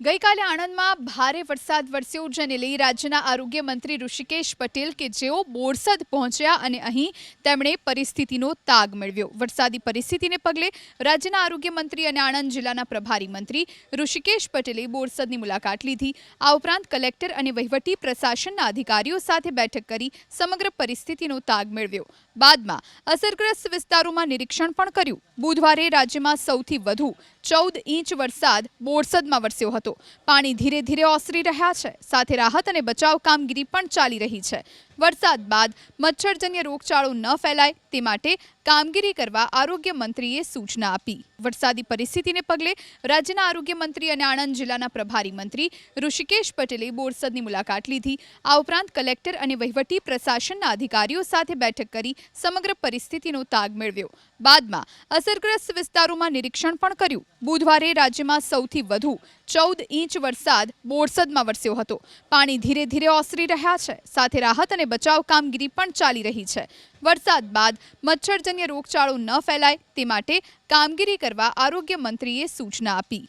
ગઈકાલે આણંદમાં ભારે વરસાદ વરસ્યો, જેને લઈ રાજ્યના આરોગ્ય મંત્રી ઋષિકેશ પટેલ કે જેઓ બોરસદ પહોંચ્યા અને અહીં તેમણે પરિસ્થિતિનો તાગ મેળવ્યો। વરસાદી પરિસ્થિતિને પગલે રાજ્યના આરોગ્ય મંત્રી અને આણંદ જિલ્લાના પ્રભારી મંત્રી ઋષિકેશ પટેલે બોરસદની મુલાકાત લીધી। આ ઉપરાંત કલેક્ટર અને વહીવટી પ્રશાસનના અધિકારીઓ સાથે બેઠક કરી સમગ્ર પરિસ્થિતિનો તાગ મેળવ્યો। બાદમાં અસરગ્રસ્ત વિસ્તારોમાં નિરીક્ષણ પણ કર્યું। બુધવારે રાજ્યમાં સૌથી વધુ 14 ઇંચ વરસાદ બોરસદમાં વરસ્યો હતો। પાણી ધીરે ધીરે ઓસરી રહ્યા છે, સાથે રાહત અને બચાવ કામગીરી પણ ચાલી રહી છે। વરસાદ બાદ મચ્છરજન્ય રોગચાળો ન ફેલાય તે માટે કામગીરી કરવા આરોગ્ય મંત્રીએ સૂચના આપી। વરસાદી પરિસ્થિતિને પગલે રાજ્યના આરોગ્ય મંત્રી અને આણંદ જિલ્લાના પ્રભારી મંત્રી ઋષિકેશ પટેલે બોરસદની મુલાકાત લીધી। આ ઉપરાંત કલેક્ટર અને વહીવટી પ્રશાસનના અધિકારીઓ સાથે બેઠક કરી સમગ્ર પરિસ્થિતિનો તાગ મેળવ્યો। બાદમાં અસરગ્રસ્ત વિસ્તારોમાં નિરીક્ષણ પણ કર્યું। બુધવારે રાજ્યમાં સૌથી વધુ 14 ઇંચ વરસાદ બોરસદમાં વરસ્યો હતો। પાણી ધીરે ધીરે ઓસરી રહ્યા છે, સાથે રાહત અને બચાવ કામગીરી પણ ચાલી રહી છે। વરસાદ બાદ મચ્છરજન્ય રોગચાળો ન ફેલાય તે માટે કામગીરી કરવા આરોગ્ય મંત્રીએ સૂચના આપી।